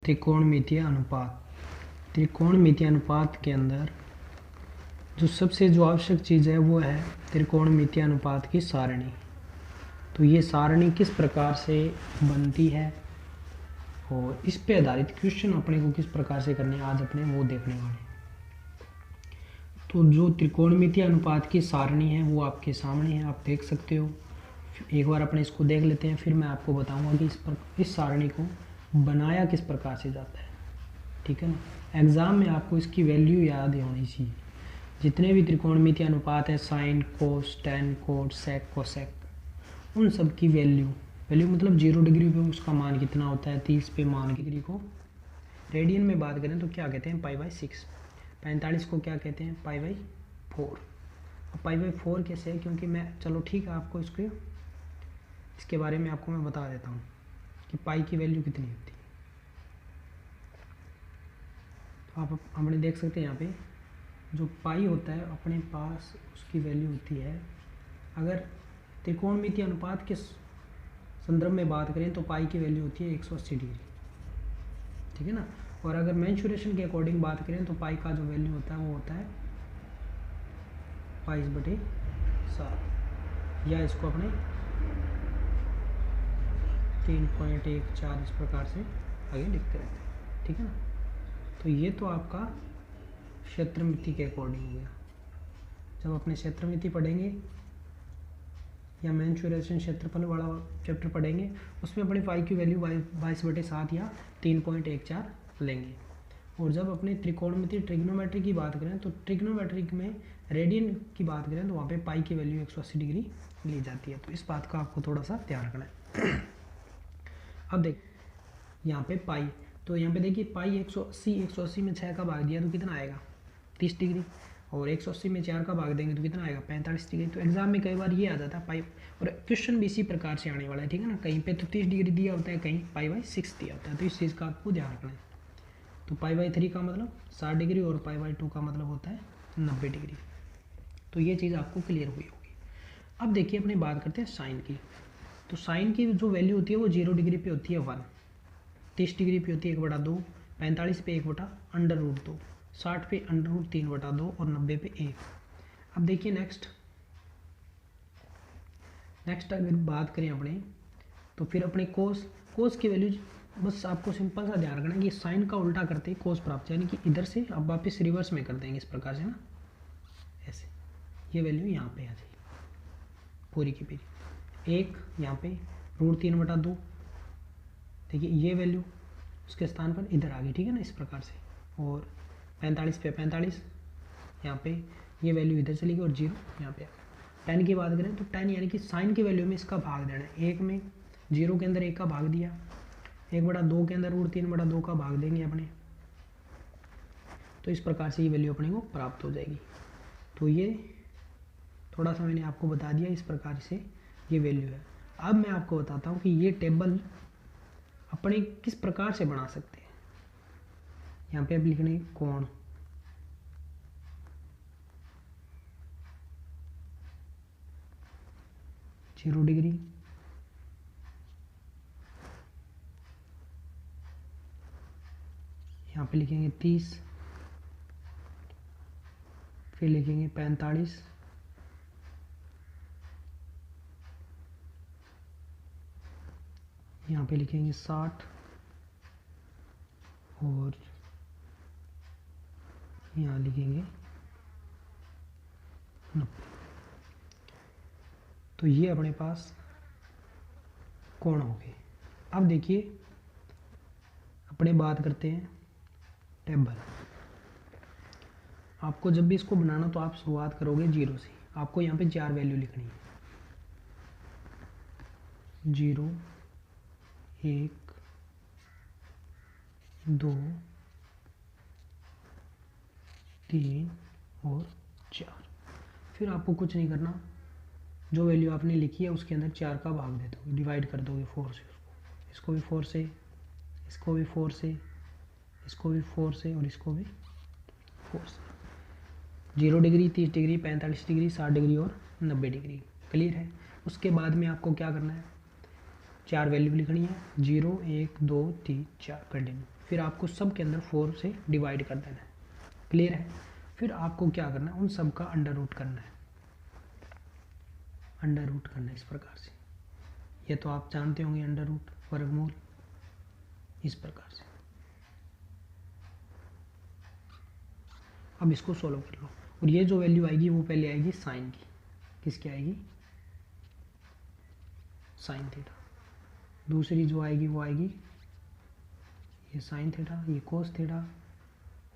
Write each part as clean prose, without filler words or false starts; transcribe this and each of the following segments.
त्रिकोणमितीय अनुपात। त्रिकोणमितीय अनुपात के अंदर जो आवश्यक चीज़ है वो है त्रिकोणमितीय अनुपात की सारणी। तो ये सारणी किस प्रकार से बनती है और इस पे आधारित क्वेश्चन अपने को किस प्रकार से करने आज अपने वो देखने वाले। तो जो त्रिकोणमितीय अनुपात की सारणी है वो आपके सामने है, आप देख सकते हो। एक बार अपने इसको देख लेते हैं, फिर मैं आपको बताऊंगा कि इस सारणी को बनाया किस प्रकार से जाता है। ठीक है ना। एग्ज़ाम में आपको इसकी वैल्यू याद होनी चाहिए। जितने भी त्रिकोणमितीय अनुपात है, साइन, कोस, टेन, कोट, सेक, कोसेक, उन सब की वैल्यू मतलब 0 डिग्री पे उसका मान कितना होता है, 30 पे मान डिग्री को रेडियन में बात करें तो क्या कहते हैं, π/6। 45 को क्या कहते हैं, π/4। अब π/4 कैसे है, क्योंकि मैं चलो ठीक है आपको इसके बारे में आपको मैं बता देता हूँ कि पाई की वैल्यू कितनी होती है। तो आप हमने देख सकते हैं यहाँ पे जो पाई होता है अपने पास उसकी वैल्यू होती है, अगर त्रिकोणमितीय अनुपात के संदर्भ में बात करें तो पाई की वैल्यू होती है 180 डिग्री। ठीक है ना। और अगर मेंसुरेशन के अकॉर्डिंग बात करें तो पाई का जो वैल्यू होता है वो होता है π/7, या इसको अपने 3.14 इस प्रकार से आगे लिखते रहते हैं। ठीक है ना। तो ये तो आपका क्षेत्रमिति के अकॉर्डिंग हो गया। जब अपने क्षेत्रमिति पढ़ेंगे या मेंसुरेशन क्षेत्रफल वाला चैप्टर पढ़ेंगे उसमें अपने पाई की वैल्यू 22/7 या 3.14 लेंगे। और जब अपने त्रिकोणमिति ट्रिग्नोमेट्री की बात करें तो ट्रिग्नोमेट्रिक में रेडियन की बात करें तो वहाँ पे पाई की वैल्यू 180 डिग्री ली जाती है। तो इस बात का आपको थोड़ा सा ध्यान रखना है। अब देख यहाँ पे पाई, तो यहाँ पे देखिए पाई 180 में 6 का भाग दिया तो कितना आएगा, 30 डिग्री। और 180 में 4 का भाग देंगे तो कितना आएगा, 45 डिग्री। तो एग्जाम में कई बार ये आ जाता है पाई, और क्वेश्चन भी इसी प्रकार से आने वाला है। ठीक है ना। कहीं पे तो 30 डिग्री दिया होता है, कहीं π/6 दिया होता है। तो इस चीज़ का आपको ध्यान रखना है। तो π/3 का मतलब 60 डिग्री और π/2 का मतलब होता है 90 डिग्री। तो ये चीज़ आपको क्लियर हुई होगी। अब देखिए अपने बात करते हैं साइन की। तो साइन की जो वैल्यू होती है वो 0 डिग्री पे होती है 1, 30 डिग्री पे होती है 1/2, 45 पे 1/√2, 60 पे √3/2 और 90 पे 1। अब देखिए नेक्स्ट अगर बात करें अपने तो फिर अपने कोस की वैल्यू बस आपको सिंपल सा ध्यान रखना है कि साइन का उल्टा करते ही कोस प्राप्त, यानी कि इधर से अब वापस रिवर्स में कर देंगे इस प्रकार से ना, ऐसे ये वैल्यू यहाँ पे आ जाएगी पूरी की पूरी। 1 यहाँ पे √3/2, देखिए ये वैल्यू उसके स्थान पर इधर आ गई। ठीक है ना, इस प्रकार से। और 45 पे 45 यहाँ पे ये वैल्यू इधर चली गई और 0 यहाँ पे। 10 की बात करें तो 10 यानी कि साइन की वैल्यू में इसका भाग देना है। 1 में 0 के अंदर 1 का भाग दिया, 1/2 के अंदर √3/2 का भाग देंगे अपने। तो इस प्रकार से ये वैल्यू अपने को प्राप्त हो जाएगी। तो ये थोड़ा सा मैंने आपको बता दिया, इस प्रकार से ये वैल्यू है। अब मैं आपको बताता हूँ कि ये टेबल अपने किस प्रकार से बना सकते हैं। यहाँ पे अब लिखने कोण, जीरो डिग्री, यहाँ पे लिखेंगे 30, फिर लिखेंगे 45, यहाँ पे लिखेंगे 60 और यहाँ लिखेंगे 90। तो ये अपने पास कोण हो गए। अब देखिए अपने बात करते हैं टेबल। आपको जब भी इसको बनाना तो आप शुरुआत करोगे 0 से। आपको यहाँ पे 4 वैल्यू लिखनी है, 0, 1, 2, 3 और 4। फिर आपको कुछ नहीं करना, जो वैल्यू आपने लिखी है उसके अंदर 4 का भाग दे दोगे, डिवाइड कर दोगे 4 से। इसको भी 4 से, इसको भी 4 से, इसको भी 4 से और इसको भी 4 से। 0 डिग्री, 30 डिग्री, 45 डिग्री, 60 डिग्री और 90 डिग्री। क्लियर है। उसके बाद में आपको क्या करना है, 4 वैल्यू लिखनी है, 0, 1, 2, 3, 4 कंटिन्यू। फिर आपको सब के अंदर 4 से डिवाइड कर देना है। क्लियर है? फिर आपको क्या करना है, उन सब का अंडर रूट करना है, अंडर रूट करना है इस प्रकार से। ये तो आप जानते होंगे, अंडर रूट वर्गमूल इस प्रकार से। अब इसको सोल्व कर लो, और ये जो वैल्यू आएगी वो पहले आएगी साइन की। किसकी आएगी? Sine theta. दूसरी जो आएगी वो आएगी ये साइन थीटा, ये कोस थीटा,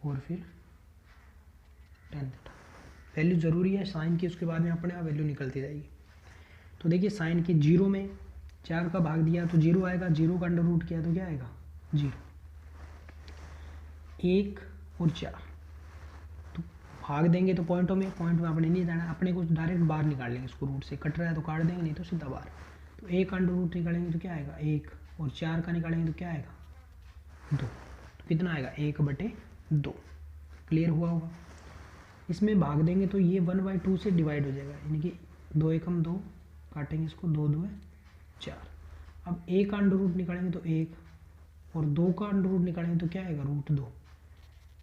और फिर टेन थीटा। वैल्यू ज़रूरी है साइन की, उसके बाद में अपने आप वैल्यू निकलती जाएगी। तो देखिए साइन की 0 में 4 का भाग दिया तो 0 आएगा, 0 का अंडर रूट किया तो क्या आएगा? 0। 1 और 4 तो भाग देंगे तो पॉइंट में अपने नहीं जाना, अपने को डायरेक्ट बाहर निकाल लेंगे इसको, रूट से कट रहा है तो काट देंगे, नहीं तो सीधा बाहर। तो 1 का अंडर रूट निकालेंगे तो क्या आएगा? 1, और 4 का निकालेंगे तो क्या आएगा? 2। तो कितना आएगा? 1/2। क्लियर हुआ होगा? इसमें भाग देंगे तो ये 1/2 से डिवाइड हो जाएगा, यानी कि 2 एकम 2, काटेंगे इसको, 2 2 है 4। अब 1 का अंडर रूट निकालेंगे तो 1, और 2 का अंडर रूट निकालेंगे तो क्या आएगा? √2।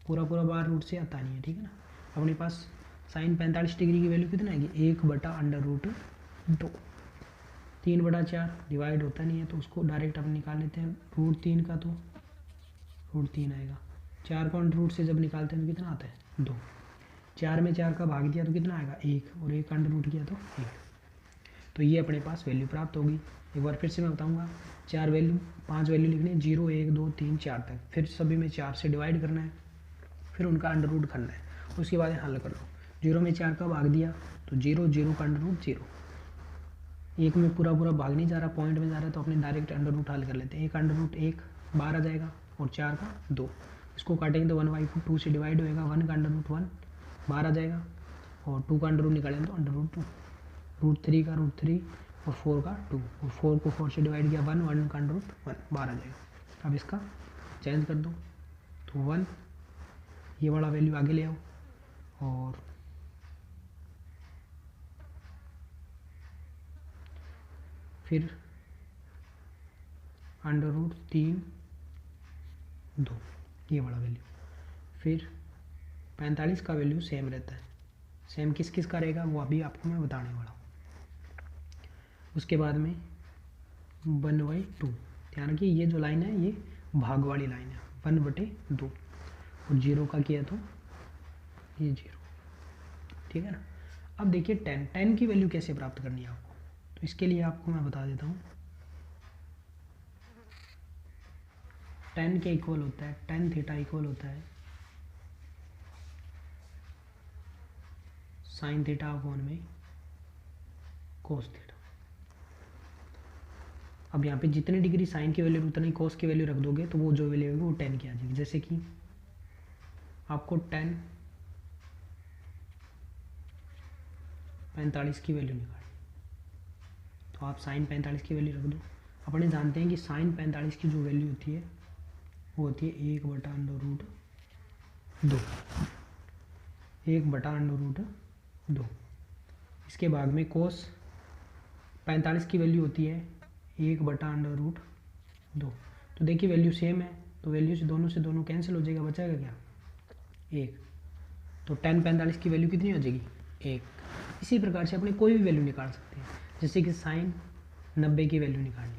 पूरा बाहर रूट से आता नहीं है, ठीक है ना। अपने पास साइन 45 डिग्री की वैल्यू कितना आएगी? 1/√2। 3/4 डिवाइड होता नहीं है तो उसको डायरेक्ट अपन निकाल लेते हैं, √3 का तो √3 आएगा। 4 को अंडर रूट से जब निकालते हैं तो कितना आता है? 2। 4 में 4 का भाग दिया तो कितना आएगा? 1, और 1 का अंडर रूट किया तो 1। तो ये अपने पास वैल्यू प्राप्त होगी। एक बार फिर से मैं बताऊंगा, 5 वैल्यू लिखने, 0 1 2 3 4 तक, फिर सभी में 4 से डिवाइड करना है, फिर उनका अंडर रूट करना है, उसके बाद हल कर लो। 0 में 4 का भाग दिया तो 0, 0 का अंडर रूट 0। 1 में पूरा भाग नहीं जा रहा, पॉइंट में जा रहा है, तो अपने डायरेक्ट अंडर रूट हल कर लेते हैं। 1 अंडर रूट 1 बाहर आ जाएगा, और 4 का 2, इसको काटेंगे तो 1/2 से डिवाइड होएगा। 1 का अंडर रूट 1 बाहर आ जाएगा, और 2 का अंडर रूट निकालेंगे तो अंडर रूट 2, √3 का √3, और 4 का 2, और 4 को 4 से डिवाइड किया 1 का अंडर रूट 1 बाहर आ जाएगा। अब इसका चेंज कर दो तो 1, ये वाला वैल्यू आगे ले आओ, और फिर अंडर रूट 3 2, ये वाला वैल्यू। फिर 45 का वैल्यू सेम रहता है, सेम किस का रहेगा वो अभी आपको मैं बताने वाला हूँ। उसके बाद में 1/2, ध्यान रखिए ये जो लाइन है ये भाग वाली लाइन है, 1/2, और 0 का किया तो ये 0, ठीक है ना। अब देखिए 10 की वैल्यू कैसे प्राप्त करनी है आपको, तो इसके लिए आपको मैं बता देता हूँ। 10 के इक्वल होता है, tan थीटा इक्वल होता है साइन थीटा अपॉन में कोस थीटा। अब यहाँ पे जितनी डिग्री साइन की वैल्यू उतनी कोस की वैल्यू रख दोगे तो वो जो वैल्यू होगी वो 10 की आ जाएगी। जैसे कि आपको 45 की वैल्यू निकाली, तो आप साइन 45 की वैल्यू रख दो। अपने जानते हैं कि साइन 45 की जो वैल्यू होती है वो होती है 1/√2। इसके भाग में कोस 45 की वैल्यू होती है 1/√2। तो देखिए वैल्यू सेम है, तो वैल्यू से दोनों कैंसिल हो जाएगा, बचेगा क्या? 1। तो tan 45 की वैल्यू कितनी हो जाएगी? 1। इसी प्रकार से अपने कोई भी वैल्यू निकाल सकते हैं, जैसे कि साइन 90 की वैल्यू निकालनी,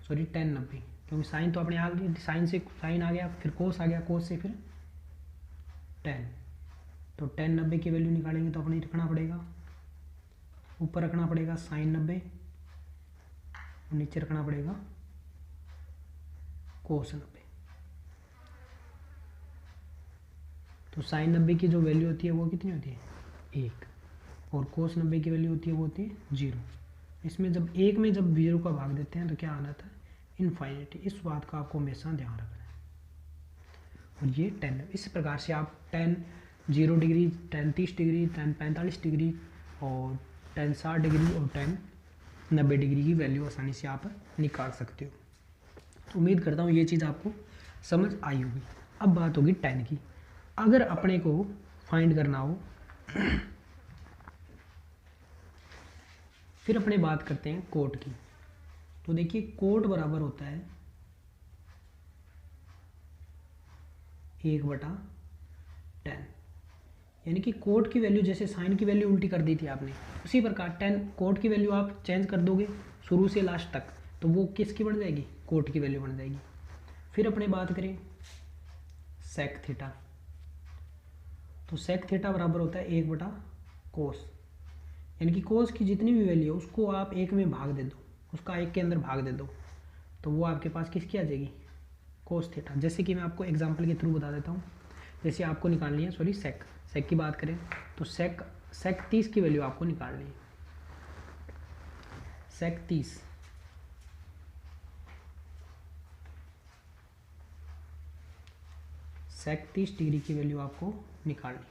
सॉरी tan 90, क्योंकि साइन तो अपने आ गई, साइन से साइन आ गया, फिर कोस आ गया, कोस से फिर tan। तो tan 90 की वैल्यू निकालेंगे तो अपने रखना पड़ेगा, ऊपर रखना पड़ेगा साइन 90, और नीचे रखना पड़ेगा कोस 90। तो साइन 90 की जो वैल्यू होती है वो कितनी होती है? 1, और कोस 90 की वैल्यू होती है वो होती है 0। इसमें जब 1 में जब 0 का भाग देते हैं तो क्या आना था? इनफाइनिटी। इस बात का आपको हमेशा ध्यान रखना है। और ये 10, इस प्रकार से आप 10 0 डिग्री, 10 30 डिग्री, 10 45 डिग्री, और 10 60 डिग्री, और 10 90 डिग्री की वैल्यू आसानी से आप निकाल सकते हो। तो उम्मीद करता हूँ ये चीज़ आपको समझ आई होगी। अब बात होगी 10 की। अगर अपने को फाइंड करना हो फिर अपने बात करते हैं कोट की। तो देखिए कोट बराबर होता है 1/10, यानी कि कोट की वैल्यू जैसे साइन की वैल्यू उल्टी कर दी थी आपने, उसी प्रकार 10 कोट की वैल्यू आप चेंज कर दोगे शुरू से लास्ट तक, तो वो किसकी बन जाएगी, कोट की वैल्यू बन जाएगी। फिर अपने बात करें सेक थीटा, तो सेक थीटा बराबर होता है 1/कोस, यानी कि कोस की जितनी भी वैल्यू है उसको आप एक में भाग दे दो, उसका एक के अंदर भाग दे दो, तो वो आपके पास किसकी आ जाएगी, कोस थीटा। जैसे कि मैं आपको एग्जांपल के थ्रू बता देता हूँ, जैसे आपको निकालनी है, सॉरी सेक की बात करें तो सेक 30 की वैल्यू आपको निकालनी है। सेक 30 डिग्री की वैल्यू आपको निकालनी है।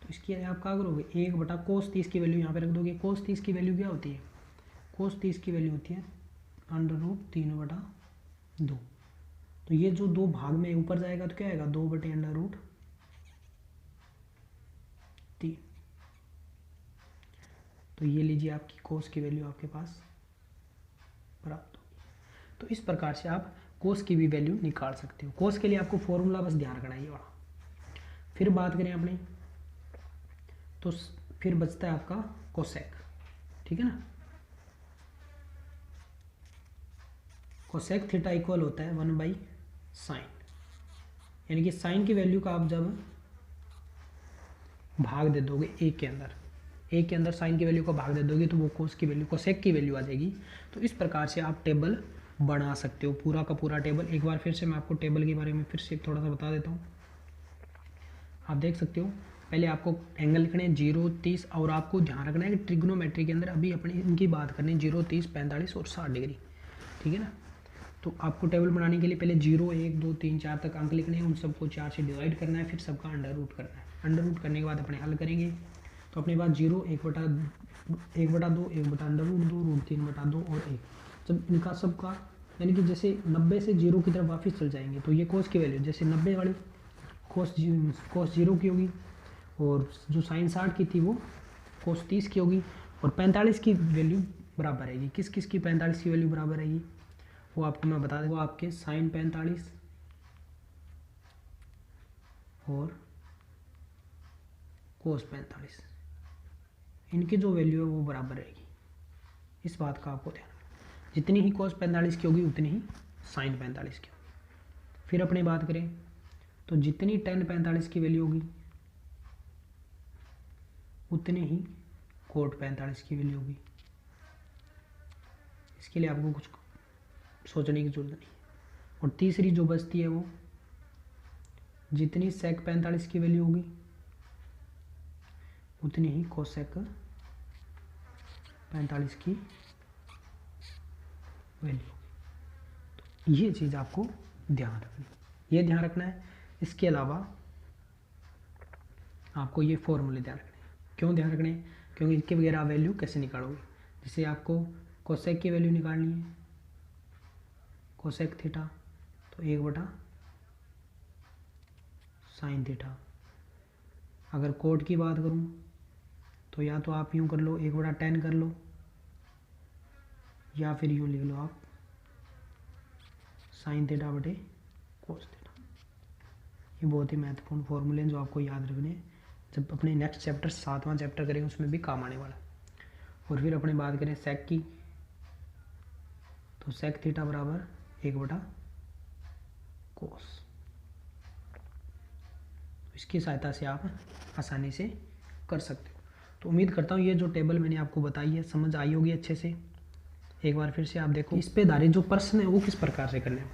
तो इसकी आप क्या करोगे, 1/कोस 30 की वैल्यू यहाँ पे रख दोगे। कोस 30 की वैल्यू क्या होती है, कोस 30 की वैल्यू होती है √3/2। तो ये जो दो भाग में ऊपर जाएगा तो क्या आएगा, 2/√3। तो ये लीजिए आपकी कोस की वैल्यू आपके पास प्राप्त होगी। तो इस प्रकार से आप कोस की भी वैल्यू निकाल सकते हो। कोस के लिए आपको फॉर्मूला बस ध्यान रखना ये वाला। फिर बात करें अपने, तो फिर बचता है आपका कोसेक, ठीक है ना। कोसेक थीटा इक्वल होता है 1/साइन, यानी कि साइन की वैल्यू का आप जब भाग दे दोगे एक के अंदर साइन की वैल्यू को भाग दे दोगे तो वो कोस की वैल्यू, कोसेक की वैल्यू आ जाएगी। तो इस प्रकार से आप टेबल बना सकते हो, पूरा का पूरा टेबल। एक बार फिर से मैं आपको टेबल के बारे में फिर से थोड़ा सा बता देता हूँ। आप देख सकते हो, पहले आपको एंगल लिखने हैं 0, 30, और आपको ध्यान रखना है कि ट्रिग्नोमेट्री के अंदर अभी अपनी इनकी बात करनी है 0, 30, 45 और 60 डिग्री, ठीक है ना। तो आपको टेबल बनाने के लिए पहले 0, 1, 2, 3, 4 तक अंक लिखने हैं, उन सबको 4 से डिवाइड करना है, फिर सबका अंडर रूट करना है। अंडर रूट करने के बाद अपने हल करेंगे, तो अपने पास 0, 1/2, 1/√2, √3/2 और 1। जब इनका सबका यानी कि जैसे 90 से 0 की तरफ वापस चल जाएंगे, तो ये कोस की वैल्यू जैसे 90 वाली कोस 0 की होगी, और जो साइन 60 की थी वो कोस 30 की होगी, और 45 की वैल्यू बराबर रहेगी। किस किस की 45 की वैल्यू बराबर रहेगी वो आपको मैं बता दूँ, वो आपके साइन 45 और कोस 45, इनकी जो वैल्यू है वो बराबर रहेगी। इस बात का आपको ध्यान रखना, जितनी ही कोस 45 की होगी उतनी ही साइन 45 की होगी। फिर अपनी बात करें तो जितनी tan 45 की वैल्यू होगी उतनी ही कोट 45 की वैल्यू होगी। इसके लिए आपको कुछ सोचने की जरूरत नहीं। और तीसरी जो बचती है वो जितनी सेक 45 की वैल्यू होगी उतनी ही कोसेक 45 की वैल्यू होगी। तो ये चीज़ आपको ध्यान रखनी, ये ध्यान रखना है। इसके अलावा आपको ये फॉर्मूले ध्यान रखने हैं। क्यों ध्यान रखने हैं, क्योंकि इसके बगैर आप वैल्यू कैसे निकालोगे। जैसे आपको कोसेक की वैल्यू निकालनी है, कोसेक थीटा, तो 1/साइन थीटा। अगर कोट की बात करूं तो या तो आप यूं कर लो 1/10 कर लो, या फिर यूं लिख लो आप साइन थीटा बटे कोस थीटा। ये बहुत ही महत्वपूर्ण फॉर्मूले हैं जो आपको याद रखने हैं, जब अपने नेक्स्ट चैप्टर 7वां चैप्टर करेंगे उसमें भी काम आने वाला। और फिर अपने बात करें सेक की, तो सेक थीटा बराबर 1/कोस। इसकी सहायता से आप आसानी से कर सकते हो। तो उम्मीद करता हूँ ये जो टेबल मैंने आपको बताई है समझ आई होगी अच्छे से। एक बार फिर से आप देखो, इस पे आधारित जो प्रश्न है वो किस प्रकार से करने हैं।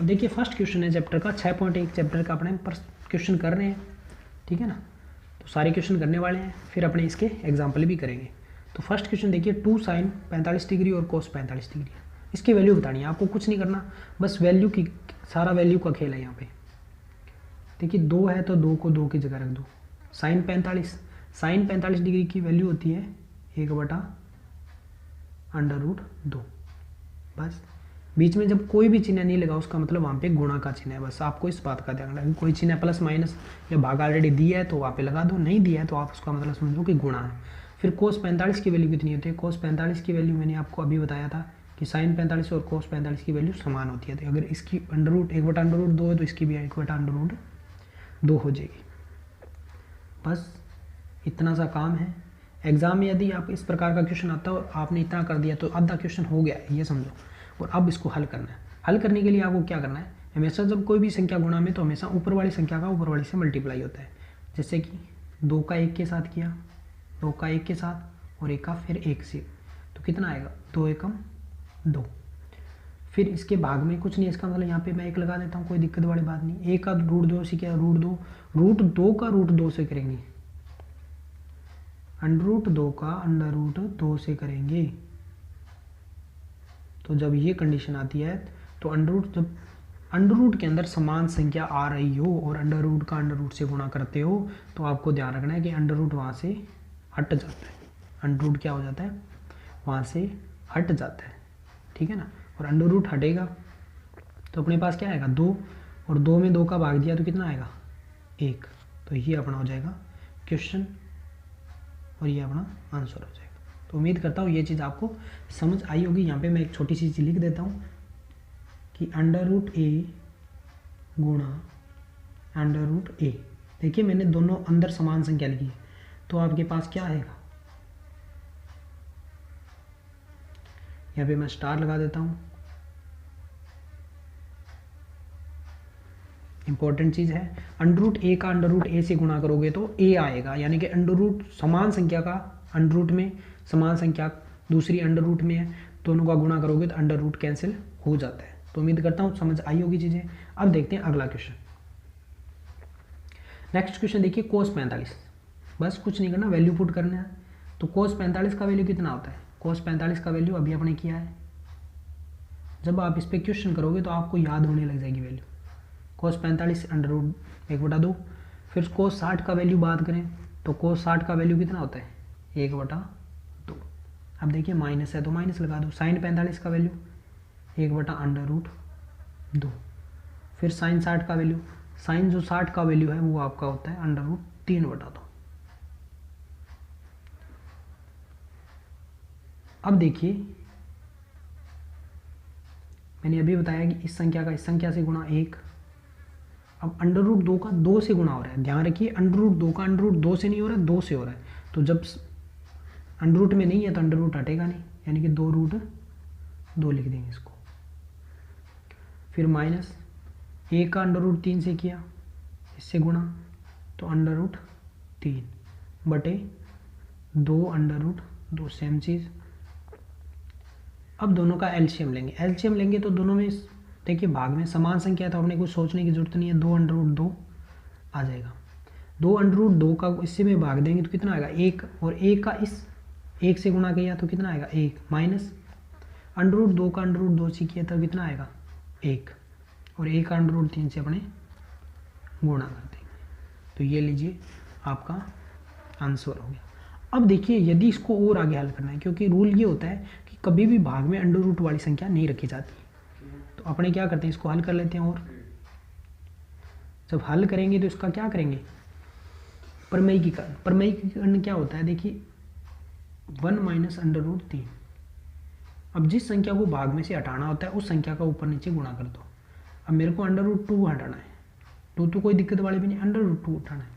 अब देखिए फर्स्ट क्वेश्चन है चैप्टर का, 6.1 चैप्टर का अपने क्वेश्चन कर रहे हैं, ठीक है ना। तो सारे क्वेश्चन करने वाले हैं, फिर अपने इसके एग्जाम्पल भी करेंगे। तो फर्स्ट क्वेश्चन देखिए 2 साइन 45 डिग्री और कोस 45 डिग्री, इसकी वैल्यू बतानी है आपको, कुछ नहीं करना, बस वैल्यू की, सारा वैल्यू का खेल है यहाँ पे। देखिए 2 है तो 2 को 2 की जगह रख दो। साइन 45 डिग्री की वैल्यू होती है 1/√2। बस बीच में जब कोई भी चिन्ह नहीं लगा उसका मतलब वहाँ पे गुणा का चिन्ह है। बस आपको इस बात का ध्यान रखना, कोई चिन्ह प्लस माइनस या भाग ऑलरेडी दिया है तो वहाँ पे लगा दो, नहीं दिया है तो आप उसका मतलब समझो कि गुणा है। फिर कोस 45 की वैल्यू कितनी होती है, कोस 45 की वैल्यू मैंने आपको अभी बताया था कि साइन 45 और कोस 45 की वैल्यू समान होती है। तो अगर इसकी अंडर रूट 1/√2 है तो इसकी भी 1/√2 हो जाएगी। बस इतना सा काम है। एग्ज़ाम में यदि आप इस प्रकार का क्वेश्चन आता है और आपने इतना कर दिया तो आधा क्वेश्चन हो गया है, ये समझो। और अब इसको हल करना है। हल करने के लिए आपको क्या करना है, हमेशा जब कोई भी संख्या गुणा में तो हमेशा ऊपर वाली संख्या का ऊपर वाली से मल्टीप्लाई होता है। जैसे कि 2 का 1 के साथ किया, 2 का 1 के साथ और 1 का फिर 1 से, तो कितना आएगा 2 एकम 2। फिर इसके भाग में कुछ नहीं, इसका मतलब यहाँ पे मैं 1 लगा देता हूँ, कोई दिक्कत वाली बात नहीं। 1 का √2 से क्या √2, √2 का √2 से करेंगे, √2 का √2 से करेंगे। तो जब ये कंडीशन आती है तो जब अंडर रूट के अंदर समान संख्या आ रही हो और अंडर रूट का अंडर रूट से गुणा करते हो तो आपको ध्यान रखना है कि अंडर रूट वहाँ से हट जाता है। अंडर रूट क्या हो जाता है, वहाँ से हट जाता है, ठीक है ना। और अंडर रूट हटेगा तो अपने पास क्या आएगा 2, और 2 में 2 का भाग दिया तो कितना आएगा 1। तो ये अपना हो जाएगा क्वेश्चन और ये अपना आंसर हो जाएगा। तो उम्मीद करता हूँ ये चीज़ आपको समझ आई होगी। यहाँ पे मैं एक छोटी सी चीज़ लिख देता हूँ कि √a गुणा √a। देखिए मैंने दोनों अंदर समान संख्या लिखी है, तो आपके पास क्या आएगा, यहाँ पे मैं स्टार लगा देता हूँ। इंपॉर्टेंट चीज़ है, √a का √a से गुणा करोगे तो a आएगा, यानी कि अंडर रूट समान संख्या का अंडर रूट में समान संख्या दूसरी अंडर रूट में है, दोनों का गुणा करोगे तो अंडर रूट कैंसिल हो जाता है। तो उम्मीद करता हूँ समझ आई होगी चीज़ें। अब देखते हैं अगला क्वेश्चन। नेक्स्ट क्वेश्चन देखिए cos 45। बस कुछ नहीं करना, वैल्यू पुट करना है। तो cos 45 का वैल्यू कितना होता है, cos 45 का वैल्यू अभी अपने किया है। जब आप इस पर क्वेश्चन करोगे तो आपको याद होने लग जाएगी वैल्यू। cos 45 √1/2। फिर cos 60 का वैल्यू बात करें तो cos 60 का वैल्यू कितना होता है 1/2। अब देखिए माइनस है तो माइनस लगा दो। sin 45 का वैल्यू 1/√2। फिर sin 60 का वैल्यू, sin जो 60 का वैल्यू है वो आपका होता है √3/2। अब देखिए मैंने अभी बताया कि इस संख्या का इस संख्या से गुणा 1। अब √2 का 2 से गुणा हो रहा है, ध्यान रखिए √2 का √2 से नहीं हो रहा है, 2 से हो रहा है। तो जब अंडर रूट में नहीं है तो अंडर रूट हटेगा नहीं, यानी कि 2√2 लिख देंगे इसको। फिर माइनस 1 का √3 से किया, इससे गुणा तो √3 बटे 2√2 सेम चीज़। अब दोनों का एलसीएम लेंगे। एलसीएम लेंगे तो दोनों में देखिए भाग में समान संख्या तो अपने कुछ सोचने की जरूरत नहीं है, 2√2 आ जाएगा। 2√2 का इससे में भाग देंगे तो कितना आएगा 1, और 1 का इस 1 से गुणा किया तो कितना आएगा 1, माइनस √2 का √2 से किया तो कितना आएगा 1, और 1 का √3 से अपने गुणा कर देंगे। तो ये लीजिए आपका आंसर हो गया। अब देखिए यदि इसको और आगे हल करना है, क्योंकि रूल ये होता है कि कभी भी भाग में अंडर रूट वाली संख्या नहीं रखी जाती, तो अपने क्या करते हैं इसको हल कर लेते हैं। और जब हल करेंगे तो इसका क्या करेंगे परमयीकरण। परमयीकरण क्या होता है देखिए 1 माइनस √3। अब जिस संख्या को भाग में से हटाना होता है उस संख्या का ऊपर नीचे गुणा कर दो। अब मेरे को √2 हटाना है, 2 तो कोई दिक्कत वाली भी नहीं, √2 उठाना है।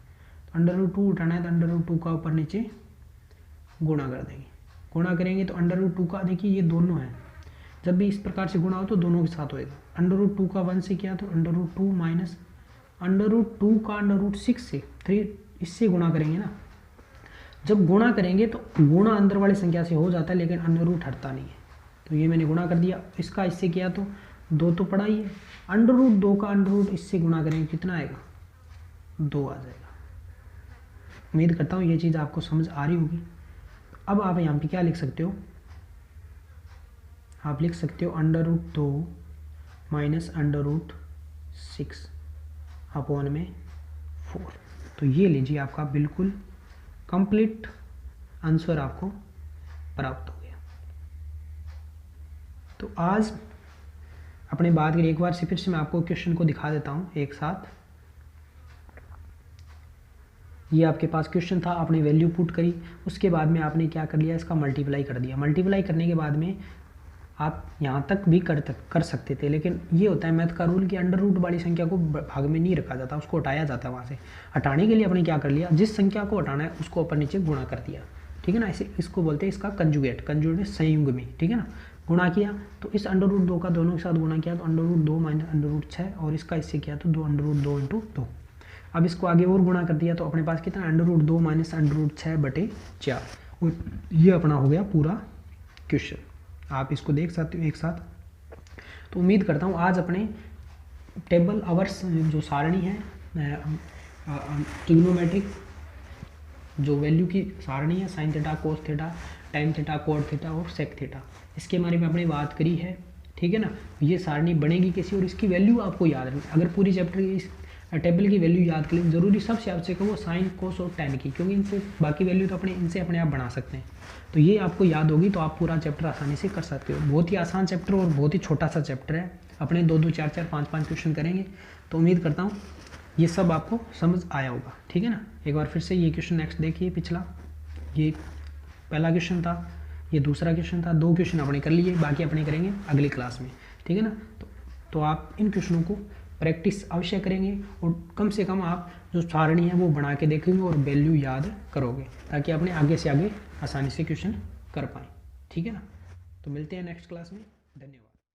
तो √2 उठाना है तो √2 का ऊपर नीचे गुणा कर देंगे। गुणा करेंगे तो √2 का देखिए ये दोनों है, जब भी इस प्रकार से गुणा हो तो दोनों के साथ होएगा। √2 का 1 से किया तो √2 माइनस √2 का √6 से 3 इससे गुणा करेंगे ना। जब गुणा करेंगे तो गुणा अंदर वाली संख्या से हो जाता है लेकिन अंडर रूट हटता नहीं है। तो ये मैंने गुणा कर दिया, इसका इससे किया तो 2 तो पड़ा ही है। √2 का इससे गुणा करेंगे कितना आएगा 2 आ जाएगा। उम्मीद करता हूँ ये चीज़ आपको समझ आ रही होगी। अब आप यहाँ पे क्या लिख सकते हो, आप लिख सकते हो √2 माइनस √6 अपॉन में 4। तो ये लीजिए आपका बिल्कुल कंप्लीट आंसर आपको प्राप्त हो गया। तो आज अपने बात के लिए एक बार से फिर से मैं आपको क्वेश्चन को दिखा देता हूँ एक साथ। ये आपके पास क्वेश्चन था, आपने वैल्यू पुट करी, उसके बाद में आपने क्या कर लिया इसका मल्टीप्लाई कर दिया। मल्टीप्लाई करने के बाद में आप यहाँ तक भी कर सकते थे, लेकिन ये होता है मैथ का रूल कि अंडर रूट वाली संख्या को भाग में नहीं रखा जाता, उसको हटाया जाता है। वहाँ से हटाने के लिए आपने क्या कर लिया, जिस संख्या को हटाना है उसको ऊपर नीचे गुणा कर दिया, ठीक है ना। इसे इसको बोलते हैं इसका कंजुगेट, कंजुगेट संयुग में, ठीक है ना। गुणा किया तो इस अंडर रूट 2 का दोनों के साथ गुणा किया तो under root 2 minus under root 6, और इसका इससे किया तो 2 अंडर रूट 2 इंटू 2। अब इसको आगे और गुणा कर दिया तो अपने पास कितना under root 2 minus under root 6/4, और ये अपना हो गया पूरा क्वेश्चन। आप इसको देख सकते हो एक साथ। तो उम्मीद करता हूँ आज अपने टेबल आवर्स जो सारणी है, ट्रिग्नोमेट्रिक जो वैल्यू की सारणी है, साइन थीटा, कोस थीटा, टाइन थीटा, कोड थीटा और सेक थीटा, इसके बारे में आपने बात करी है, ठीक है ना। ये सारणी बनेगी कैसी और इसकी वैल्यू आपको याद रखनी। अगर पूरी चैप्टर की इस टेबल की वैल्यू याद कर लें, जरूरी सबसे आवश्यक है वो साइन, कोस और टैन की, क्योंकि इनसे बाकी वैल्यू तो इनसे अपने आप बना सकते हैं। तो ये आपको याद होगी तो आप पूरा चैप्टर आसानी से कर सकते हो। बहुत ही आसान चैप्टर और बहुत ही छोटा सा चैप्टर है। अपने 2-2, 4-4, 5-5 क्वेश्चन करेंगे, तो उम्मीद करता हूँ ये सब आपको समझ आया होगा, ठीक है ना। एक बार फिर से ये क्वेश्चन नेक्स्ट देखिए। पिछला ये पहला क्वेश्चन था, ये दूसरा क्वेश्चन था, 2 क्वेश्चन अपने कर लिए, बाकी अपने करेंगे अगली क्लास में, ठीक है ना। तो आप इन क्वेश्चनों को प्रैक्टिस अवश्य करेंगे और कम से कम आप जो सारणी है वो बना के देखेंगे और वैल्यू याद करोगे, ताकि अपने आगे से आगे आसानी से क्वेश्चन कर पाएँ, ठीक है ना। तो मिलते हैं नेक्स्ट क्लास में, धन्यवाद।